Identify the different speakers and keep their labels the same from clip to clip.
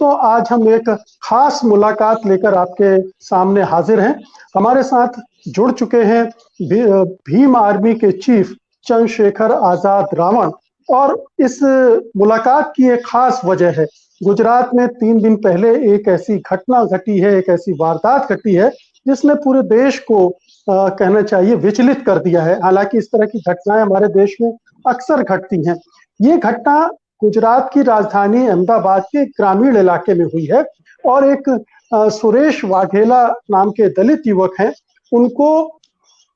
Speaker 1: दोस्तों, आज हम एक खास मुलाकात लेकर आपके सामने हाजिर हैं। हमारे साथ जुड़ चुके हैं भीम आर्मी के चीफ चंद्रशेखर आजाद रावण। और इस मुलाकात की एक खास वजह है, गुजरात में 3 दिन पहले एक ऐसी घटना घटी है, एक ऐसी वारदात घटी है जिसने पूरे देश को कहना चाहिए विचलित कर दिया है। हालांकि इस तरह की घटनाएं हमारे देश में अक्सर घटती हैं। ये घटना गुजरात की राजधानी अहमदाबाद के ग्रामीण इलाके में हुई है और एक सुरेश वाघेला नाम के दलित युवक हैं, उनको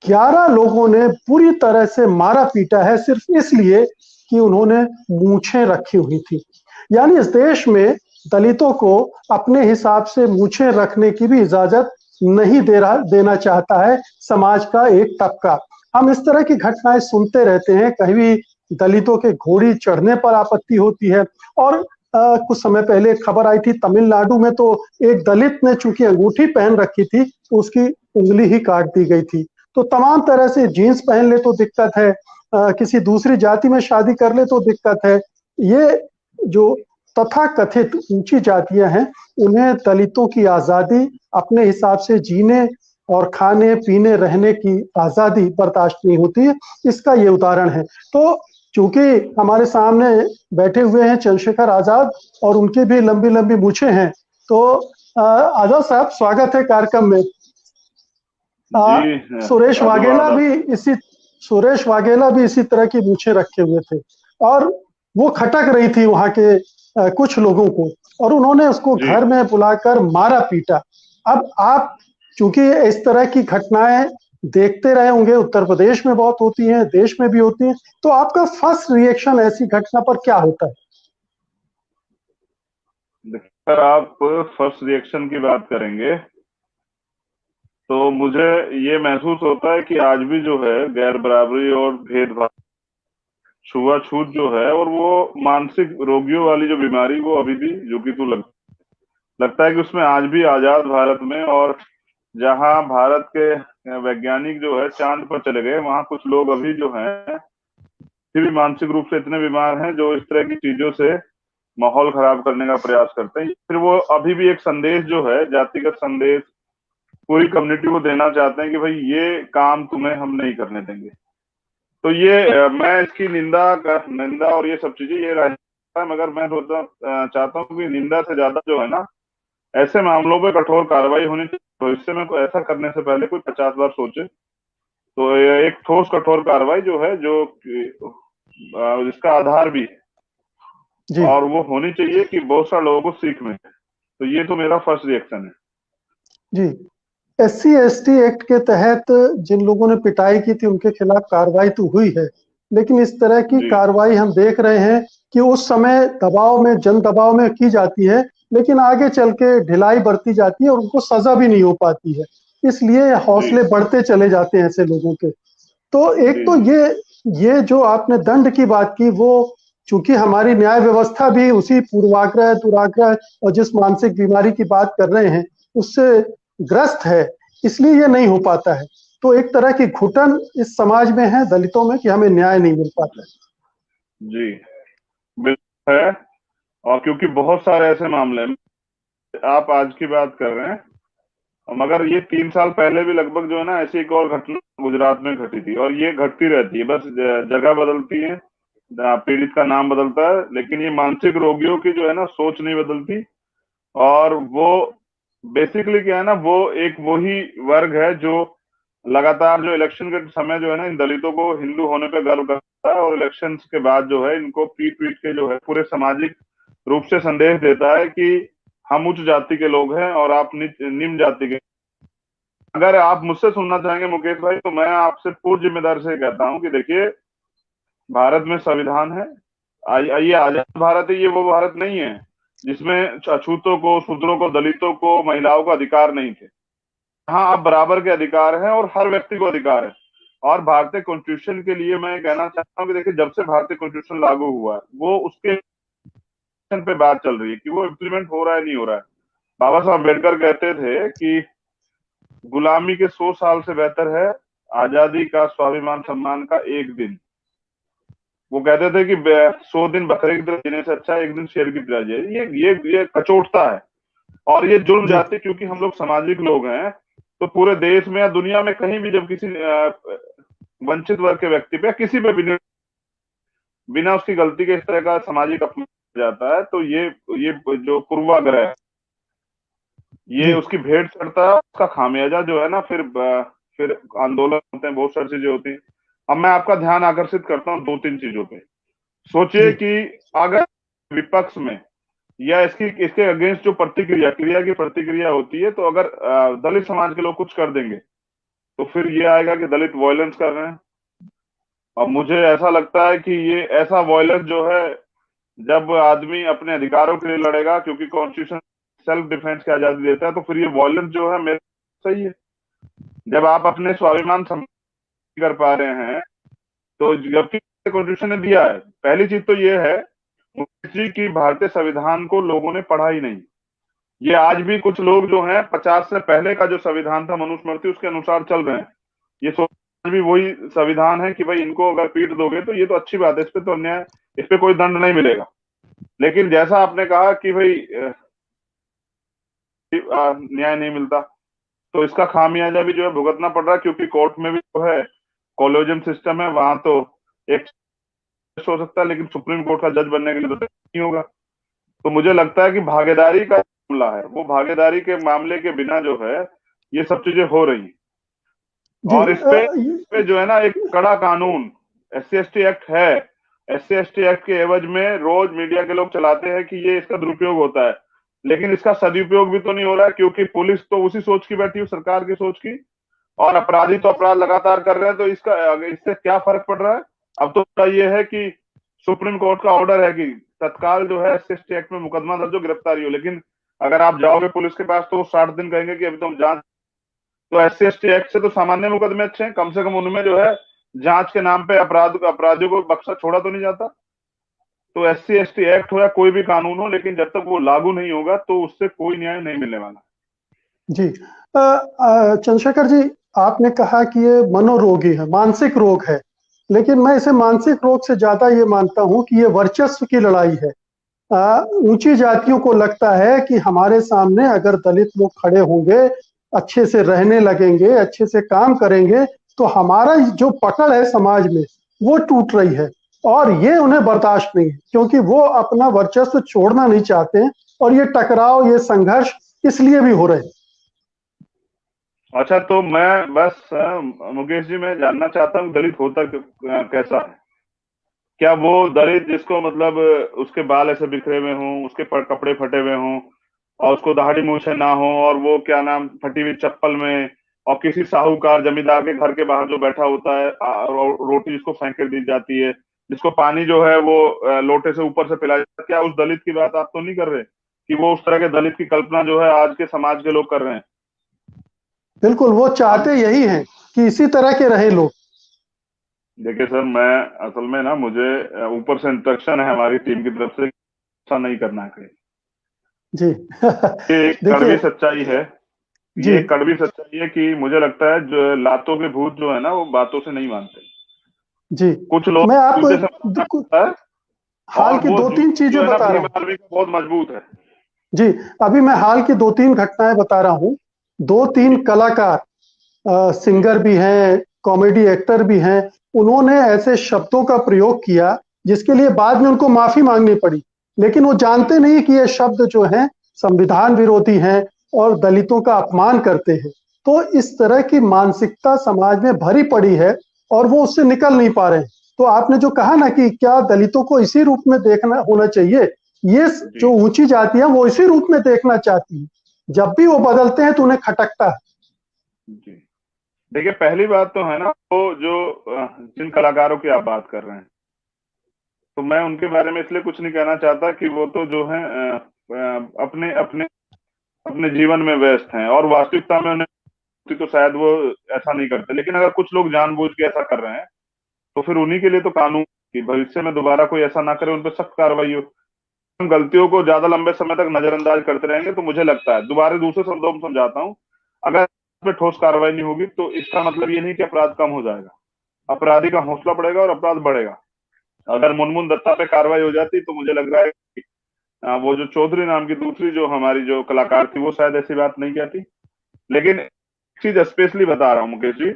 Speaker 1: 11 लोगों ने पूरी तरह से मारा पीटा है सिर्फ इसलिए कि उन्होंने मूछें रखी हुई थी। यानी इस देश में दलितों को अपने हिसाब से मूछें रखने की भी इजाजत नहीं देना चाहता है समाज का एक तबका। हम इस तरह की घटनाएं सुनते रहते हैं, कहीं भी दलितों के घोड़ी चढ़ने पर आपत्ति होती है। और कुछ समय पहले खबर आई थी तमिलनाडु में, तो एक दलित ने चूंकि अंगूठी पहन रखी थी तो उसकी उंगली ही काट दी गई थी। तो तमाम तरह से जीन्स पहन ले तो दिक्कत है, किसी दूसरी जाति में शादी कर ले तो दिक्कत है। ये जो तथाकथित ऊंची जातियां हैं, उन्हें दलितों की आजादी, अपने हिसाब से जीने और खाने पीने रहने की आजादी बर्दाश्त नहीं होती है। इसका ये उदाहरण है। तो चूंकि हमारे सामने बैठे हुए हैं चंद्रशेखर आजाद और उनकी भी लंबी लंबी मूछें हैं, तो आजाद साहब स्वागत है कार्यक्रम में। सुरेश वाघेला भी इसी तरह की मूछें रखे हुए थे और वो खटक रही थी वहां के कुछ लोगों को, और उन्होंने उसको घर में बुलाकर मारा पीटा। अब आप चूंकि इस तरह की घटनाएं देखते रहे होंगे, उत्तर प्रदेश में बहुत होती हैं, देश में भी होती हैं, तो आपका फर्स्ट रिएक्शन ऐसी घटना पर क्या होता है?
Speaker 2: अगर आप फर्स्ट रिएक्शन की बात करेंगे तो मुझे ये महसूस होता है कि आज भी जो है गैर बराबरी और भेदभाव, छुआछूत जो है, और वो मानसिक रोगियों वाली जो बीमारी, वो अभी भी लगता है कि उसमें आज भी आजाद भारत में, और जहां भारत के वैज्ञानिक जो है चांद पर चले गए, वहां कुछ लोग अभी जो हैं फिर भी मानसिक रूप से इतने बीमार हैं जो इस तरह की चीजों से माहौल खराब करने का प्रयास करते हैं। फिर वो अभी भी एक संदेश जो है, जातिगत संदेश, पूरी कम्युनिटी को देना चाहते हैं कि भाई ये काम तुम्हें हम नहीं करने देंगे। तो ये मैं इसकी निंदा और ये सब चीजें ये रहता है, मगर मैं चाहता हूँ कि निंदा से ज्यादा जो है ना, ऐसे मामलों पे कठोर कार्रवाई होनी चाहिए। भविष्य में कोई ऐसा करने से पहले कोई 50 बार सोचे। तो एक ठोस कठोर कार्रवाई जो है, जो जिसका आधार भी है, और वो होनी चाहिए कि बहुत सारे लोगों को सीख मिले। तो ये तो मेरा फर्स्ट रिएक्शन है
Speaker 1: जी। SC/ST एक्ट के तहत जिन लोगों ने पिटाई की थी उनके खिलाफ कार्रवाई तो हुई है, लेकिन इस तरह की कार्रवाई हम देख रहे हैं कि उस समय दबाव में, जन दबाव में की जाती है, लेकिन आगे चल के ढिलाई बरती जाती है और उनको सजा भी नहीं हो पाती है। इसलिए हौसले बढ़ते चले जाते हैं ऐसे लोगों के। तो एक तो ये जो आपने दंड की बात की, वो चूंकि हमारी न्याय व्यवस्था भी उसी पूर्वाग्रह, दुराग्रह और जिस मानसिक बीमारी की बात कर रहे हैं उससे ग्रस्त है, इसलिए ये नहीं हो पाता है। तो एक तरह की घुटन इस समाज में है, दलितों में, कि हमें न्याय नहीं मिल पाता है।
Speaker 2: जी बिल्कुल है। और क्योंकि बहुत सारे ऐसे मामले हैं, आप आज की बात कर रहे हैं, मगर ये 3 साल पहले भी लगभग जो है ना, ऐसी एक और घटना गुजरात में घटी थी, और ये घटती रहती है। बस जगह बदलती है, पीड़ित का नाम बदलता है, लेकिन ये मानसिक रोगियों की जो है ना सोच नहीं बदलती। और वो बेसिकली क्या है ना, वो एक वही वर्ग है जो लगातार जो इलेक्शन के समय जो है ना, इन दलितों को हिंदू होने पर गर्व करता है, और इलेक्शन के बाद जो है इनको पीट पीट के जो है पूरे सामाजिक रूप से संदेश देता है कि हम उच्च जाति के लोग हैं और आप निम्न जाति के। अगर आप मुझसे सुनना चाहेंगे मुकेश भाई, तो मैं आपसे पूर्ण जिम्मेदारी से कहता हूं कि देखिए, भारत में संविधान है, ये आजाद भारत है, ये वो भारत नहीं है जिसमें अछूतों को, शूद्रों को, दलितों को, महिलाओं को अधिकार नहीं थे। हाँ, अब बराबर के अधिकार हैं और हर व्यक्ति को अधिकार है। और भारतीय कॉन्स्टिट्यूशन के लिए मैं कहना चाहता हूँ कि देखिए, जब से भारतीय कॉन्स्टिट्यूशन लागू हुआ है, वो उसके पे बात चल रही है कि वो इम्प्लीमेंट हो रहा है, नहीं हो रहा है। बाबा साहब अम्बेडकर कहते थे कि गुलामी के 100 साल से बेहतर है आजादी का, स्वाभिमान सम्मान का एक दिन। वो कहते थे कि 100 दिन बकरे की तरह जीने से अच्छा है एक दिन शेर की तरह जिए। ये कचोटता है और ये जुर्म
Speaker 1: जी
Speaker 2: जाति, क्योंकि हम लोग सामाजिक लोग हैं। तो पूरे देश में या दुनिया में कहीं भी जब किसी वंचित वर्ग के व्यक्ति पे, किसी पे भी बिना उसकी गलती के इस तरह का सामाजिक अपमान जाता है, तो ये जो पूर्वाग्रह है, ये
Speaker 1: जी
Speaker 2: उसकी भेंट चढ़ता है। उसका खामियाजा जो है ना, फिर आंदोलन होते हैं, बहुत सारी चीजें होती हैं। अब मैं आपका ध्यान आकर्षित करता हूँ 2-3 चीजों पे। सोचिए
Speaker 1: जी
Speaker 2: कि अगर विपक्ष में या इसके अगेंस्ट जो क्रिया की प्रतिक्रिया होती है, तो अगर दलित समाज के लोग कुछ कर देंगे, तो फिर ये आएगा कि दलित वायलेंस कर रहे हैं। अब मुझे ऐसा लगता है कि ये ऐसा वायलेंस जो है, जब आदमी अपने अधिकारों के लिए लड़ेगा, क्योंकि कॉन्स्टिट्यूशन सेल्फ डिफेंस की आजादी देता है, तो फिर ये वायलेंस जो है मेरे सही है। जब आप अपने स्वाभिमान कर पा रहे हैं, तो जबकि कॉन्स्टिट्यूशन ने दिया है। पहली चीज तो ये है जी कि भारतीय संविधान को लोगों ने पढ़ा ही नहीं। ये आज भी कुछ लोग जो हैं 50 से पहले का जो संविधान था मनुस्मृति, उसके अनुसार चल रहे हैं। ये सोच भी वही संविधान है कि भाई इनको अगर पीट दोगे तो ये तो अच्छी बात है, इस पे तो अन्याय, इस पे कोई दंड नहीं मिलेगा। लेकिन जैसा आपने कहा कि भाई न्याय नहीं मिलता, तो इसका खामियाजा भी जो है भुगतना पड़ रहा है, क्योंकि कोर्ट में भी जो है कॉलेजियम सिस्टम है, वहां तो एक हो सकता है, लेकिन सुप्रीम कोर्ट का जज बनने के लिए तो नहीं होगा। तो मुझे लगता है कि भागीदारी का मामला है, वो भागीदारी के मामले के बिना जो है ये सब चीजें हो रही हैं।
Speaker 1: जी
Speaker 2: और इस पे जो है ना एक कड़ा कानून SC/ST एक्ट है। SC/ST एक्ट के एवज में रोज मीडिया के लोग चलाते हैं कि ये इसका दुरुपयोग होता है, लेकिन इसका सदुपयोग भी तो नहीं हो रहा है, क्योंकि पुलिस तो उसी सोच की बैठी है, सरकार की सोच की, और अपराधी तो अपराध लगातार कर रहे हैं। तो इससे क्या फर्क पड़ रहा है? अब तो ये है कि सुप्रीम कोर्ट का ऑर्डर है कि तत्काल जो है SC/ST एक्ट में मुकदमा दर्ज हो, गिरफ्तारी हो, लेकिन अगर आप जाओगे पुलिस के पास तो वो 60 दिन कहेंगे कि अभी तो हम जांच। तो SC/ST एक्ट से तो सामान्य मुकदमे अच्छे हैं, कम से कम उनमें जो है जांच के नाम पे अपराधियों को बख्शा छोड़ा तो नहीं जाता। तो SC/ST एक्ट हो या कोई भी कानून हो, लेकिन जब तक वो लागू नहीं होगा तो उससे कोई न्याय नहीं मिलने वाला।
Speaker 1: जी चंद्रशेखर जी, आपने कहा कि ये मनोरोगी है, मानसिक रोग है, लेकिन मैं इसे मानसिक रोग से ज्यादा ये मानता हूं कि ये वर्चस्व की लड़ाई है। ऊंची जातियों को लगता है कि हमारे सामने अगर दलित लोग खड़े होंगे, अच्छे से रहने लगेंगे, अच्छे से काम करेंगे, तो हमारा जो पकड़ है समाज में वो टूट रही है। और ये उन्हें बर्दाश्त नहीं है, क्योंकि वो अपना वर्चस्व छोड़ना नहीं चाहते हैं। और ये टकराव, ये संघर्ष इसलिए भी हो रहे हैं।
Speaker 2: अच्छा, तो मैं बस मुकेश जी, मैं जानना चाहता हूँ दलित होता कैसा है? क्या वो दलित जिसको मतलब उसके बाल ऐसे बिखरे हुए हों, उसके कपड़े फटे हुए हों, और उसको दाढ़ी मूछें ना हो, और वो क्या नाम फटी हुई चप्पल में, और किसी साहूकार जमींदार के घर के बाहर जो बैठा होता है, रोटी जिसको फेंक कर दी जाती है, जिसको पानी जो है वो लोटे से ऊपर से पिलाया जाता है, क्या उस दलित की बात आप तो नहीं कर रहे कि वो उस तरह के दलित की कल्पना जो है आज के समाज के लोग कर रहे हैं?
Speaker 1: बिल्कुल, वो
Speaker 2: अब
Speaker 1: चाहते यही हैं कि इसी तरह के रहे लोग।
Speaker 2: देखिए सर, मैं असल में ना, मुझे ऊपर से इंस्ट्रक्शन है हमारी टीम की तरफ से, ऐसा नहीं करना है कहीं।
Speaker 1: जी
Speaker 2: ये एक
Speaker 1: देखिए।
Speaker 2: कड़वी सच्चाई है।
Speaker 1: जी
Speaker 2: ये एक कड़वी सच्चाई है कि मुझे लगता है जो लातों के भूत जो है ना, वो बातों से नहीं मानते।
Speaker 1: जी
Speaker 2: कुछ लोग
Speaker 1: मैं आपको
Speaker 2: जूते से मारना पड़ता है,
Speaker 1: हाल
Speaker 2: और
Speaker 1: की
Speaker 2: वो
Speaker 1: दो तीन
Speaker 2: जूता जो
Speaker 1: चीजें
Speaker 2: है ना
Speaker 1: बता रहा
Speaker 2: भीम
Speaker 1: हूँ।
Speaker 2: आर्मी का बहुत मजबूत है।
Speaker 1: जी, अभी मैं हाल की 2-3 घटनाएं बता रहा हूँ। 2-3
Speaker 2: जी
Speaker 1: कलाकार,
Speaker 2: जी
Speaker 1: सिंगर भी हैं, कॉमेडी एक्टर भी हैं, उन्होंने ऐसे शब्दों का प्रयोग किया जिसके लिए बाद में उनको माफी मांगनी पड़ी। लेकिन वो जानते नहीं कि ये शब्द जो हैं संविधान विरोधी हैं और दलितों का अपमान करते हैं। तो इस तरह की मानसिकता समाज में भरी पड़ी है और वो उससे निकल नहीं पा रहे हैं। तो आपने जो कहा ना कि क्या दलितों को इसी रूप में देखना होना चाहिए, ये
Speaker 2: जी
Speaker 1: जो ऊंची जातियां वो इसी रूप में देखना चाहती हैं। जब भी वो बदलते हैं तो उन्हें खटकता है।
Speaker 2: जी। देखिए, पहली बात तो है ना, वो जो जिन कलाकारों की आप बात कर रहे हैं, तो मैं उनके बारे में इसलिए कुछ नहीं कहना चाहता कि वो तो जो है अपने अपने अपने जीवन में व्यस्त हैं, और वास्तविकता में उन्हें तो शायद वो ऐसा नहीं करते। लेकिन अगर कुछ लोग जानबूझ के ऐसा कर रहे हैं, तो फिर उन्हीं के लिए तो कानून कि भविष्य में दोबारा कोई ऐसा ना करे, उन पर सख्त कार्रवाई हो। हम गलतियों को ज्यादा लंबे समय तक नजरअंदाज करते रहेंगे, तो मुझे लगता है, दोबारा दूसरे शब्दों में समझाता हूँ, अगर इस पे ठोस कार्रवाई नहीं होगी तो इसका मतलब ये नहीं कि अपराध कम हो जाएगा। अपराधी का हौसला बढ़ेगा और अपराध बढ़ेगा। अगर मुनमुन दत्ता पे कार्रवाई हो जाती तो मुझे लग रहा है कि वो जो चौधरी नाम की दूसरी जो हमारी जो कलाकार थी वो शायद ऐसी बात नहीं कहती। लेकिन एक चीज स्पेशली बता रहा हूँ मुकेश जी,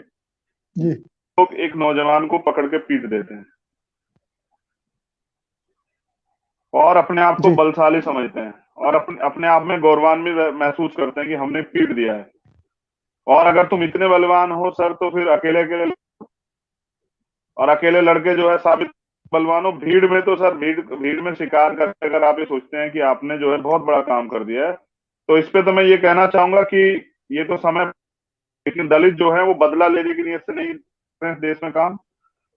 Speaker 1: जी
Speaker 2: लोग एक नौजवान को पकड़ के पीट देते हैं और अपने आप को
Speaker 1: जी
Speaker 2: बलशाली समझते हैं और अपने अपने आप में गौरवान्वित महसूस करते हैं कि हमने पीट दिया है। और अगर तुम इतने बलवान हो सर तो फिर अकेले अकेले, और अकेले लड़के जो है साबित बलवान हो। भीड़ में तो सर, भीड़ भीड़ में शिकार करके अगर आप ये सोचते हैं कि आपने जो है बहुत बड़ा काम कर दिया है, तो इस पे तो मैं ये कहना चाहूंगा कि ये तो समय, लेकिन दलित जो है वो बदला लेने की नीयत से नहीं कर रहे हैं देश में काम।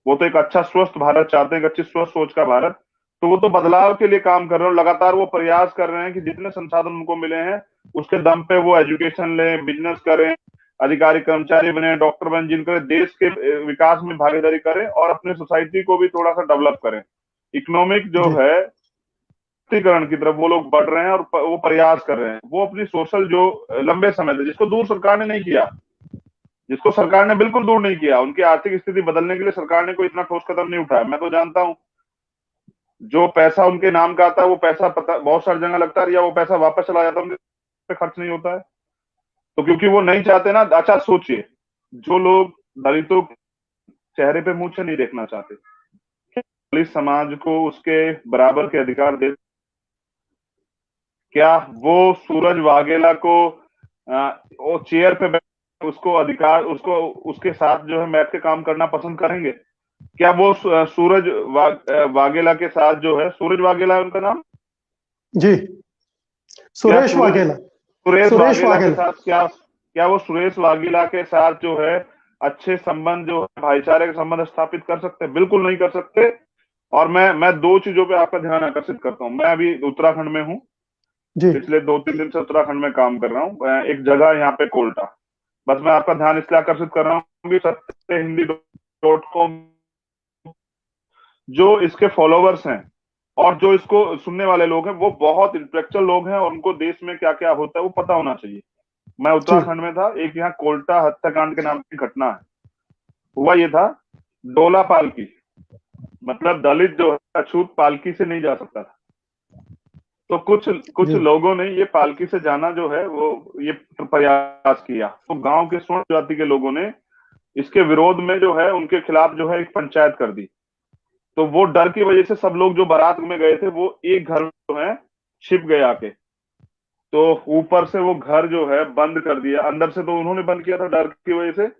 Speaker 2: वो तो एक अच्छा स्वस्थ भारत चाहते हैं, एक अच्छी स्वस्थ सोच का भारत। तो वो तो बदलाव के लिए काम कर रहे हैं, लगातार वो प्रयास कर रहे हैं कि जितने संसाधन उनको मिले हैं उसके दम पे वो एजुकेशन लें, बिजनेस करें, अधिकारी कर्मचारी बने, डॉक्टर बने, जिनके देश के विकास में भागीदारी करें और अपने सोसाइटी को भी थोड़ा सा डेवलप करें। इकोनॉमिक जो
Speaker 1: जी
Speaker 2: है सशक्तिकरण की तरफ वो लोग बढ़ रहे हैं और वो प्रयास कर रहे हैं। वो अपनी सोशल जो लंबे समय से, जिसको दूर सरकार ने नहीं किया, जिसको सरकार ने बिल्कुल दूर नहीं किया, उनकी आर्थिक स्थिति बदलने के लिए सरकार ने कोई इतना ठोस कदम नहीं उठाया। मैं तो जानता हूं जो पैसा उनके नाम का आता है वो पैसा पता बहुत सारी जगह लगता है, या वो पैसा वापस चला जाता है, उनके पे खर्च नहीं होता है। तो क्योंकि वो नहीं चाहते ना, अच्छा सोचिए, जो लोग दलितों के चेहरे पे मुंह से नहीं देखना चाहते, दलित समाज को उसके बराबर के अधिकार दे, क्या वो सूरज वाघेला को वो चेयर पे बैठ उसको अधिकार, उसको उसके साथ जो है बैठ के काम करना पसंद करेंगे? क्या वो सूरज वाघेला के साथ जो है, सूरज वाघेला है उनका नाम,
Speaker 1: जी
Speaker 2: क्या
Speaker 1: सुरेश
Speaker 2: सूरज
Speaker 1: वाघेला।
Speaker 2: सुरेश
Speaker 1: सुरेश
Speaker 2: वाघेला के
Speaker 1: वाघेला।
Speaker 2: साथ क्या वो सुरेश वाघेला के साथ जो है अच्छे संबंध, जो है भाईचारे के संबंध स्थापित कर सकते हैं? बिल्कुल नहीं कर सकते। और मैं दो चीजों पे आपका ध्यान आकर्षित करता हूँ। मैं अभी उत्तराखंड में हूँ,
Speaker 1: जी
Speaker 2: पिछले 2-3 दिन से उत्तराखंड में काम कर रहा हूँ। एक जगह यहाँ पे कोल्टा, बस मैं आपका ध्यान इसलिए आकर्षित कर रहा हूँ कि सत्य हिंदी .com जो इसके फॉलोवर्स हैं और जो इसको सुनने वाले लोग हैं वो बहुत इंटेलेक्चुअल लोग हैं और उनको देश में क्या क्या होता है वो पता होना चाहिए। मैं
Speaker 1: जी
Speaker 2: उत्तराखंड में था, एक यहाँ कोल्टा हत्याकांड के नाम की घटना है। हुआ ये था, डोला पालकी, मतलब दलित जो है अछूत पालकी से नहीं जा सकता था। तो कुछ कुछ
Speaker 1: जी
Speaker 2: लोगों ने ये पालकी से जाना जो है वो ये प्रयास किया। तो गांव के स्वर्ण जाति के लोगों ने इसके विरोध में जो है उनके खिलाफ जो है एक पंचायत कर दी। तो वो डर की वजह से सब लोग जो बारात में गए थे वो एक घर में जो है छिप गए आके। तो ऊपर से वो घर जो है बंद कर दिया, अंदर से तो उन्होंने बंद किया था डर की वजह से,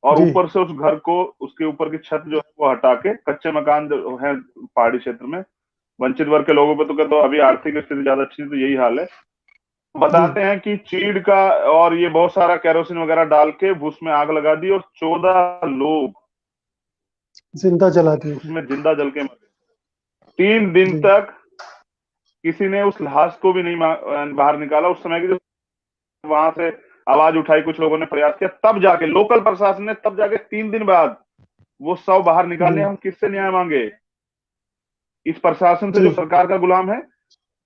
Speaker 2: और
Speaker 1: जी
Speaker 2: ऊपर से उस घर को, उसके ऊपर की छत जो है वो हटा के, कच्चे मकान जो है पहाड़ी क्षेत्र में वंचित वर्ग के लोगों पे, तो कहते हो अभी आर्थिक स्थिति ज्यादा अच्छी है तो यही हाल है।
Speaker 1: जी
Speaker 2: बताते हैं कि चीड़ का और ये बहुत सारा केरोसिन वगैरह डाल के उसमें आग लगा दी और 14 लोग
Speaker 1: जिंदा जला दिए।
Speaker 2: उसमें जिंदा जल के मरे। 3 दिन
Speaker 1: जी
Speaker 2: तक किसी ने उस लाश को भी नहीं बाहर निकाला। उस समय की जो वहां से आवाज उठाई, कुछ लोगों ने प्रयास किया, तब जाके लोकल प्रशासन ने, तब जाके 3 दिन बाद वो शव बाहर निकाले।
Speaker 1: जी
Speaker 2: हम किससे न्याय मांगे? इस प्रशासन से
Speaker 1: जी
Speaker 2: जो सरकार का गुलाम है,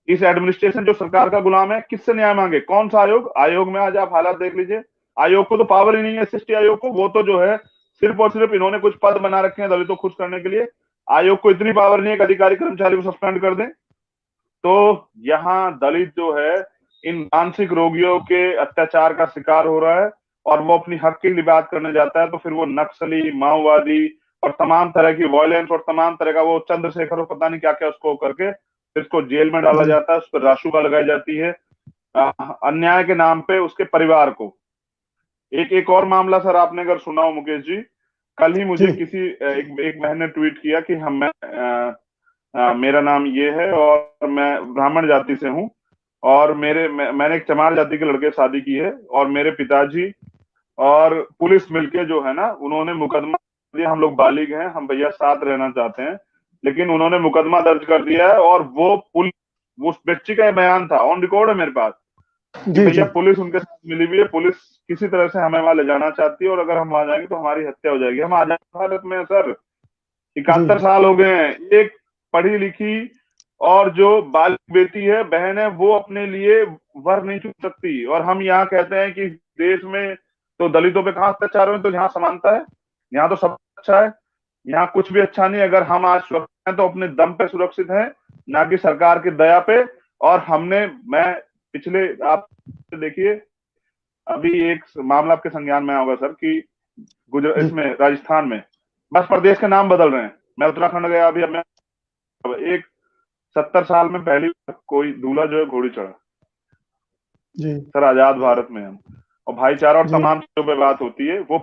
Speaker 2: इस एडमिनिस्ट्रेशन जो सरकार का गुलाम है, किससे न्याय मांगे? कौन सा आयोग? आयोग में आज आप हालात देख लीजिए, आयोग को तो पावर ही नहीं है, एसएसटी आयोग को। वो तो जो है सिर्फ और सिर्फ इन्होंने कुछ पद बना रखे हैं दलितों को खुश करने के लिए। आयोग को इतनी पावर नहीं है कि अधिकारी कर्मचारी को सस्पेंड कर दें। तो यहाँ दलित जो है इन मानसिक रोगियों के अत्याचार का शिकार हो रहा है, और वो अपनी हक के लिए बात करने जाता है तो फिर वो नक्सली, माओवादी और तमाम तरह की वायलेंस और तमाम तरह का वो चंद्रशेखर और पता नहीं क्या क्या उसको करके फिर उसको जेल में डाला
Speaker 1: जी
Speaker 2: जाता है, उस पर रासुका लगाई जाती है अन्याय के नाम पे उसके परिवार को। एक एक और मामला सर, आपने अगर सुना हो मुकेश जी, कल ही मुझे
Speaker 1: जी
Speaker 2: किसी एक बहन ने ट्वीट किया कि मेरा नाम ये है और मैं ब्राह्मण जाति से हूँ, और मैंने एक चमार जाति के लड़के से शादी की है, और मेरे पिताजी और पुलिस मिलके जो है ना, उन्होंने मुकदमा दिया। हम लोग बालिग हैं, हम भैया साथ रहना चाहते हैं, लेकिन उन्होंने मुकदमा दर्ज कर दिया है। और वो उस बच्ची का बयान था, ऑन रिकॉर्ड है मेरे पास, कि
Speaker 1: जी
Speaker 2: भैया
Speaker 1: जी
Speaker 2: पुलिस उनके साथ मिली हुई है, पुलिस किसी तरह से हमें वहां ले जाना चाहती है, और अगर हम वहां जाएंगे तो हमारी हत्या हो जाएगी। हम आजाद भारत में हैं सर,
Speaker 1: जी
Speaker 2: 71 साल हो गए हैं। एक पढ़ी लिखी और जो बालिग बेटी है, बहन है, वो अपने लिए वर नहीं चुन सकती, और हम यहाँ कहते हैं कि देश में तो दलितों पे कहाँ अत्याचार हो, तो यहाँ समानता है, यहाँ तो सब अच्छा है, यहाँ कुछ भी अच्छा नहीं। अगर हम आज सुरक्षा तो अपने दम पे सुरक्षित हैं, ना कि सरकार की दया पे। और मैं पिछले, आप देखिए, अभी एक मामला आपके संज्ञान में होगा सर कि
Speaker 1: जी
Speaker 2: इसमें राजस्थान में बस प्रदेश के नाम बदल रहे हैं। मैं उत्तराखंड गया अभी, अब एक 70 साल में पहली बार कोई दूल्हा जो है घोड़ी चढ़ा
Speaker 1: जी
Speaker 2: सर, आजाद भारत में हम। और भाईचारा और
Speaker 1: जी
Speaker 2: तमाम चीजों पे बात होती है। वो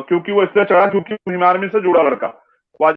Speaker 2: क्योंकि वो इसलिए चढ़ा क्योंकि हिमालय से जुड़ा लड़का।